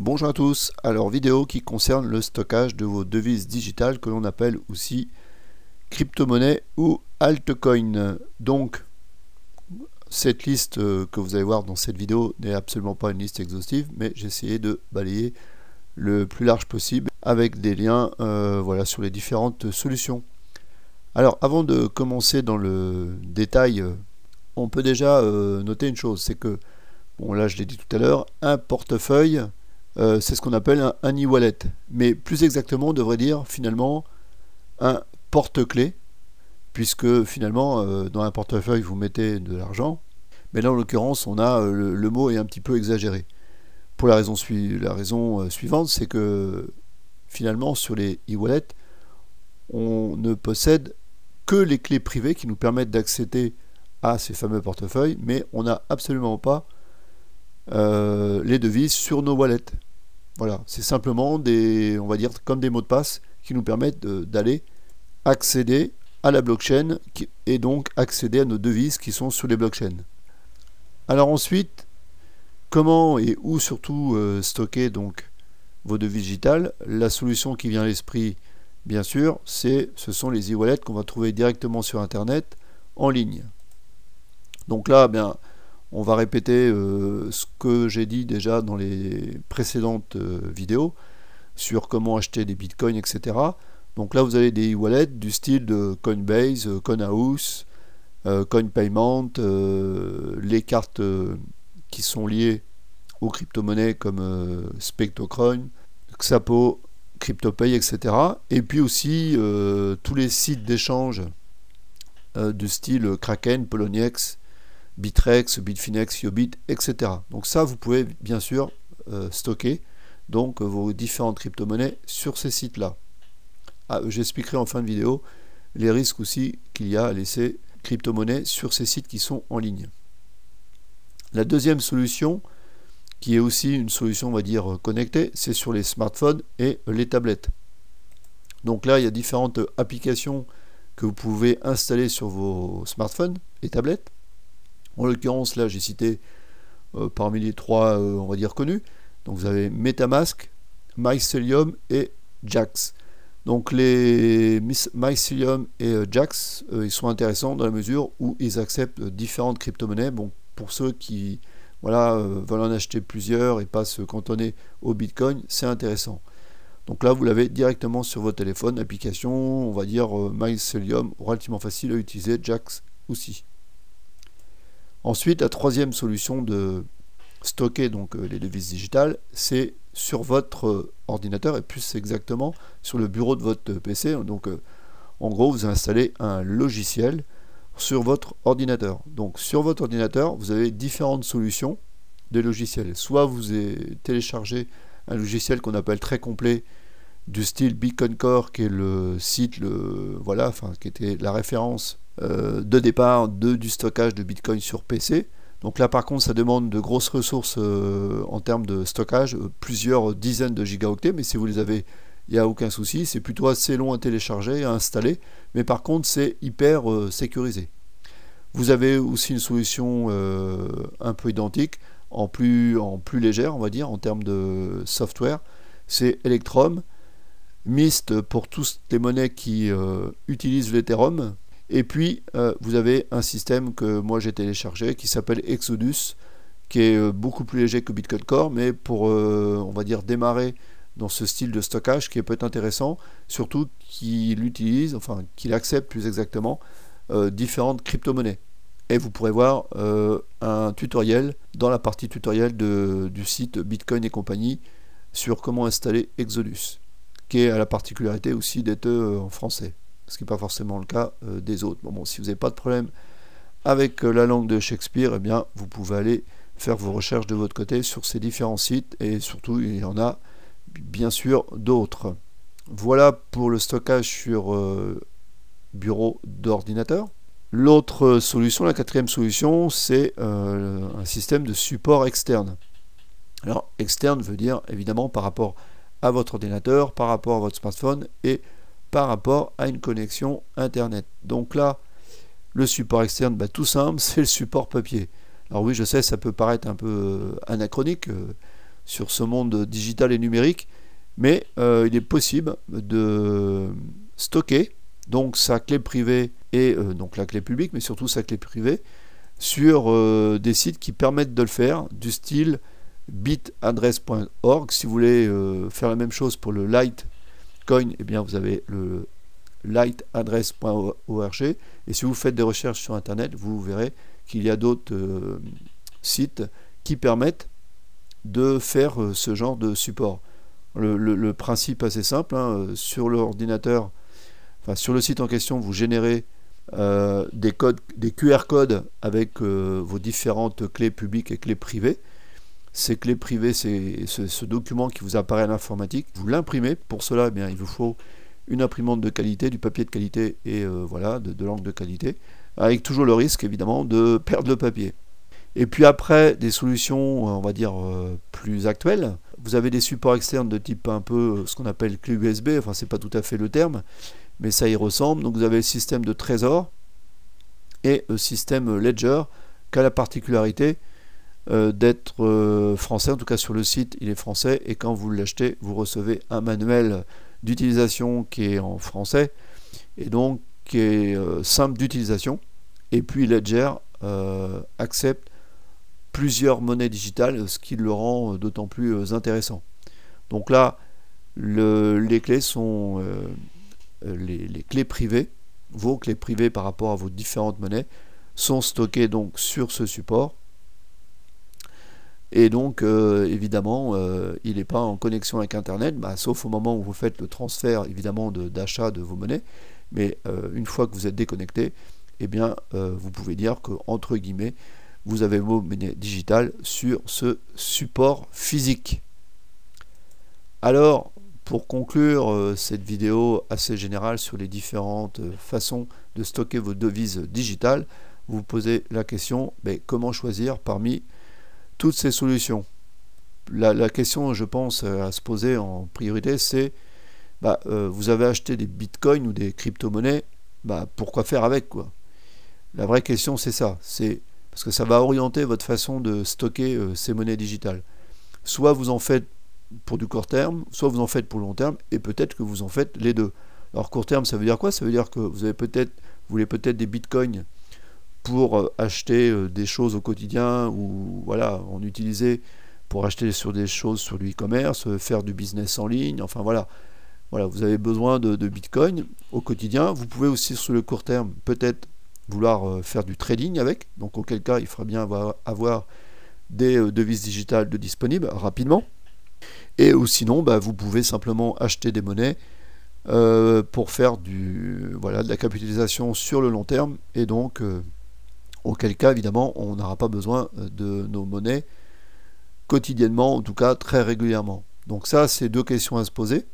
Bonjour à tous, alors vidéo qui concerne le stockage de vos devises digitales que l'on appelle aussi crypto-monnaie ou altcoin. Donc cette liste que vous allez voir dans cette vidéo n'est absolument pas une liste exhaustive, mais j'ai essayé de balayer le plus large possible avec des liens voilà, sur les différentes solutions. Alors avant de commencer dans le détail, on peut déjà noter une chose, c'est que, bon là je l'ai dit tout à l'heure, un portefeuille, c'est ce qu'on appelle un e-wallet. Mais plus exactement, on devrait dire finalement un porte-clés, puisque finalement, dans un portefeuille, vous mettez de l'argent. Mais là, en l'occurrence, on a le mot est un petit peu exagéré. Pour la raison suivante, c'est que finalement, sur les e-wallets, on ne possède que les clés privées qui nous permettent d'accéder à ces fameux portefeuilles, mais on n'a absolument pas les devises sur nos wallets. Voilà, c'est simplement des, on va dire, comme des mots de passe qui nous permettent d'aller accéder à la blockchain et donc accéder à nos devises qui sont sur les blockchains. Alors ensuite, comment et où surtout stocker donc vos devises digitales? La solution qui vient à l'esprit, bien sûr, ce sont les e-wallets qu'on va trouver directement sur Internet en ligne. Donc là, bien, on va répéter ce que j'ai dit déjà dans les précédentes vidéos sur comment acheter des bitcoins, etc. Donc là, vous avez des e-wallets du style de Coinbase, Coinhouse, CoinPayment, les cartes qui sont liées aux crypto-monnaies comme SpectoCoin, Xapo, CryptoPay, etc. Et puis aussi tous les sites d'échange du style Kraken, Poloniex, Bitrex, Bitfinex, Yobit, etc. Donc ça, vous pouvez bien sûr stocker donc vos différentes crypto-monnaies sur ces sites-là. J'expliquerai en fin de vidéo les risques aussi qu'il y a à laisser crypto-monnaies sur ces sites qui sont en ligne. La deuxième solution, qui est aussi une solution, on va dire, connectée, c'est sur les smartphones et les tablettes. Donc là, il y a différentes applications que vous pouvez installer sur vos smartphones et tablettes. En l'occurrence, là, j'ai cité parmi les trois, on va dire, connus. Donc vous avez MetaMask, Mycelium et Jaxx. Donc les Mycelium et Jaxx, ils sont intéressants dans la mesure où ils acceptent différentes crypto-monnaies. Bon, pour ceux qui voilà, veulent en acheter plusieurs et pas se cantonner au Bitcoin, c'est intéressant. Donc là, vous l'avez directement sur votre téléphone, application, on va dire Mycelium, relativement facile à utiliser, Jaxx aussi. Ensuite, la troisième solution de stocker donc les devises digitales, c'est sur votre ordinateur et plus exactement sur le bureau de votre PC. Donc en gros, vous installez un logiciel sur votre ordinateur. Donc sur votre ordinateur, vous avez différentes solutions de logiciels. Soit vous téléchargez un logiciel qu'on appelle très complet du style Bitcoin Core, qui est le site, voilà, enfin, qui était la référence de départ du stockage de Bitcoin sur PC. Donc là par contre ça demande de grosses ressources en termes de stockage, plusieurs dizaines de gigaoctets, mais si vous les avez, il n'y a aucun souci, c'est plutôt assez long à télécharger, à installer, mais par contre c'est hyper sécurisé. Vous avez aussi une solution un peu identique, en plus légère on va dire, en termes de software, c'est Electrum, Mist pour toutes les monnaies qui utilisent l'Ethereum. Et puis vous avez un système que moi j'ai téléchargé qui s'appelle Exodus, qui est beaucoup plus léger que Bitcoin Core, mais pour on va dire démarrer dans ce style de stockage qui peut être intéressant, surtout qu'il utilise, enfin qu'il accepte plus exactement différentes crypto-monnaies. Et vous pourrez voir un tutoriel dans la partie tutoriel du site Bitcoin et compagnie sur comment installer Exodus, qui a la particularité aussi d'être en français, ce qui n'est pas forcément le cas des autres. Bon, si vous n'avez pas de problème avec la langue de Shakespeare, eh bien, vous pouvez aller faire vos recherches de votre côté sur ces différents sites, et surtout, il y en a bien sûr d'autres. Voilà pour le stockage sur bureau d'ordinateur. L'autre solution, la quatrième solution, c'est un système de support externe. Alors, externe veut dire évidemment par rapport à votre ordinateur, par rapport à votre smartphone et par rapport à une connexion internet. Donc là, le support externe, tout simple, c'est le support papier. Alors oui, je sais, ça peut paraître un peu anachronique, sur ce monde digital et numérique, mais il est possible de stocker donc sa clé privée et donc la clé publique, mais surtout sa clé privée, sur des sites qui permettent de le faire, du style bitaddress.org. Si vous voulez faire la même chose pour le Litecoin, eh bien vous avez le liteaddress.org, et si vous faites des recherches sur internet, vous verrez qu'il y a d'autres sites qui permettent de faire ce genre de support. Le principe assez simple, hein, sur l'ordinateur, enfin sur le site en question, vous générez des QR codes avec vos différentes clés publiques et clés privées. Ces clés privées, c'est ce document qui vous apparaît à l'informatique. Vous l'imprimez. Pour cela, eh bien, il vous faut une imprimante de qualité, du papier de qualité et voilà, de l'encre de qualité, avec toujours le risque évidemment de perdre le papier. Et puis après, des solutions, on va dire, plus actuelles. Vous avez des supports externes de type un peu ce qu'on appelle clé USB, enfin c'est pas tout à fait le terme, mais ça y ressemble. Donc vous avez le système de Trésor et le système Ledger, qui a la particularité d'être français, en tout cas sur le site il est français, et quand vous l'achetez, vous recevez un manuel d'utilisation qui est en français, et donc qui est simple d'utilisation. Et puis Ledger accepte plusieurs monnaies digitales, ce qui le rend d'autant plus intéressant. Donc là, les clés sont les clés privées, vos clés privées par rapport à vos différentes monnaies, sont stockées donc sur ce support. Et donc évidemment il n'est pas en connexion avec internet, sauf au moment où vous faites le transfert évidemment d'achat de vos monnaies, mais une fois que vous êtes déconnecté, eh bien vous pouvez dire que entre guillemets vous avez vos monnaies digitales sur ce support physique. Alors pour conclure cette vidéo assez générale sur les différentes façons de stocker vos devises digitales, vous vous posez la question, mais comment choisir parmi toutes ces solutions? La question, je pense, à se poser en priorité, c'est vous avez acheté des bitcoins ou des crypto-monnaies, pourquoi faire avec, quoi? La vraie question, c'est ça, c'est parce que ça va orienter votre façon de stocker ces monnaies digitales. Soit vous en faites pour du court terme, soit vous en faites pour le long terme, et peut-être que vous en faites les deux. Alors court terme, ça veut dire quoi? Ça veut dire que vous voulez peut-être des bitcoins pour acheter des choses au quotidien, ou voilà, en utiliser pour acheter sur des choses sur du e-commerce, faire du business en ligne, enfin voilà. Voilà, vous avez besoin de bitcoin au quotidien. Vous pouvez aussi sur le court terme peut-être vouloir faire du trading avec, donc auquel cas il faudra bien avoir des devises digitales de disponibles rapidement. Et ou sinon, vous pouvez simplement acheter des monnaies pour faire de la capitalisation sur le long terme, et donc auquel cas évidemment on n'aura pas besoin de nos monnaies quotidiennement, en tout cas très régulièrement. Donc ça, c'est deux questions à se poser,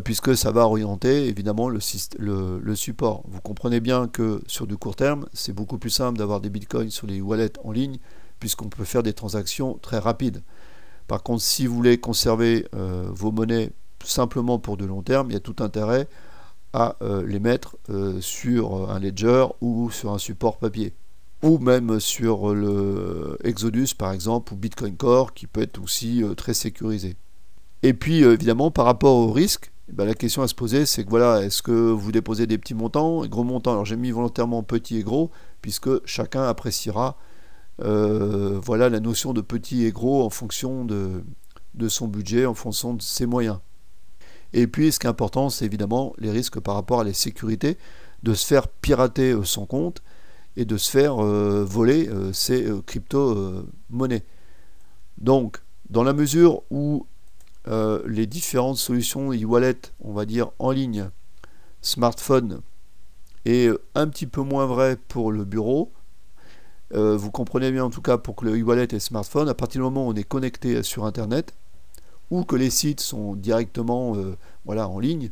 puisque ça va orienter évidemment le support. Vous comprenez bien que sur du court terme, c'est beaucoup plus simple d'avoir des bitcoins sur les wallets en ligne, puisqu'on peut faire des transactions très rapides. Par contre, si vous voulez conserver vos monnaies simplement pour de long terme, il y a tout intérêt à les mettre sur un ledger ou sur un support papier, ou même sur le Exodus par exemple, ou Bitcoin Core, qui peut être aussi très sécurisé. Et puis évidemment, par rapport au risque, la question à se poser, c'est que voilà, est-ce que vous déposez des petits montants, gros montants? Alors j'ai mis volontairement petit et gros, puisque chacun appréciera voilà la notion de petit et gros en fonction de son budget, en fonction de ses moyens. Et puis ce qui est important, c'est évidemment les risques par rapport à la sécurité, de se faire pirater son compte et de se faire voler ses crypto-monnaies. Donc dans la mesure où les différentes solutions e-wallet, on va dire en ligne, smartphone, et un petit peu moins vrai pour le bureau, vous comprenez bien en tout cas pour que le e-wallet et smartphone, à partir du moment où on est connecté sur internet, ou que les sites sont directement en ligne,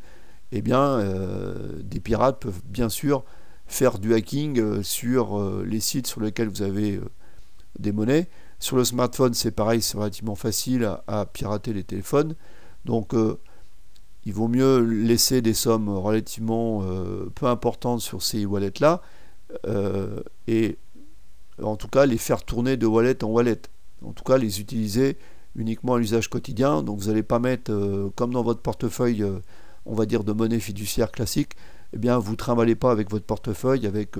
eh bien des pirates peuvent bien sûr faire du hacking sur les sites sur lesquels vous avez des monnaies. Sur le smartphone, c'est pareil, c'est relativement facile à pirater les téléphones. Donc il vaut mieux laisser des sommes relativement peu importantes sur ces wallets-là, et en tout cas les faire tourner de wallet en wallet. En tout cas les utiliser uniquement à l'usage quotidien. Donc vous n'allez pas mettre, comme dans votre portefeuille, on va dire de monnaie fiduciaire classique, eh bien vous ne trimballez pas avec votre portefeuille avec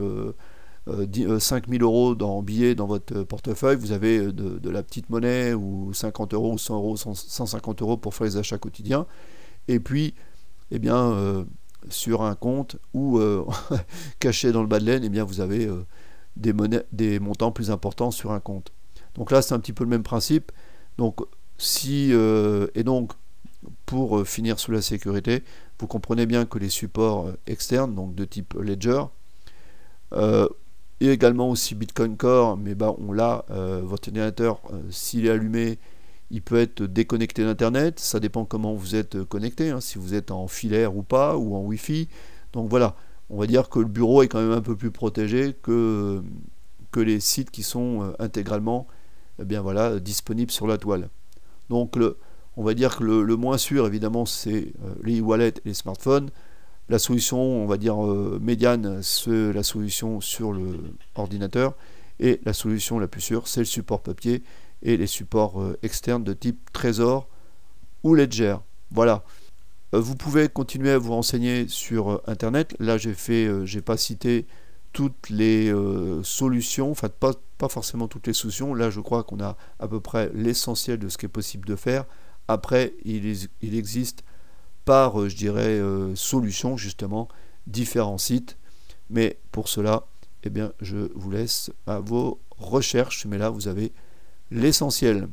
5 000 euros en billets dans votre portefeuille, vous avez de la petite monnaie ou 50 euros ou 100 euros, 150 euros pour faire les achats quotidiens. Et puis, eh bien, sur un compte ou caché dans le bas de laine, eh bien, vous avez des montants plus importants sur un compte. Donc là, c'est un petit peu le même principe. Donc, et donc, pour finir sous la sécurité, vous comprenez bien que les supports externes, donc de type Ledger, et également aussi Bitcoin Core, mais bah, on l'a, votre ordinateur, s'il est allumé, il peut être déconnecté d'Internet, ça dépend comment vous êtes connecté, hein, si vous êtes en filaire ou pas, ou en Wi-Fi. Donc voilà, on va dire que le bureau est quand même un peu plus protégé que les sites qui sont intégralement eh bien, voilà, disponibles sur la toile. Donc on va dire que le moins sûr, évidemment, c'est les e-wallets et les smartphones. La solution, on va dire, médiane, c'est la solution sur le ordinateur. Et la solution la plus sûre, c'est le support papier et les supports externes de type Trésor ou Ledger. Voilà. Vous pouvez continuer à vous renseigner sur Internet. Là, j'ai pas cité toutes les solutions, enfin pas forcément toutes les solutions. Là, je crois qu'on a à peu près l'essentiel de ce qui est possible de faire. Après, il existe par, je dirais, solution, justement, différents sites. Mais pour cela, eh bien, je vous laisse à vos recherches. Mais là, vous avez l'essentiel.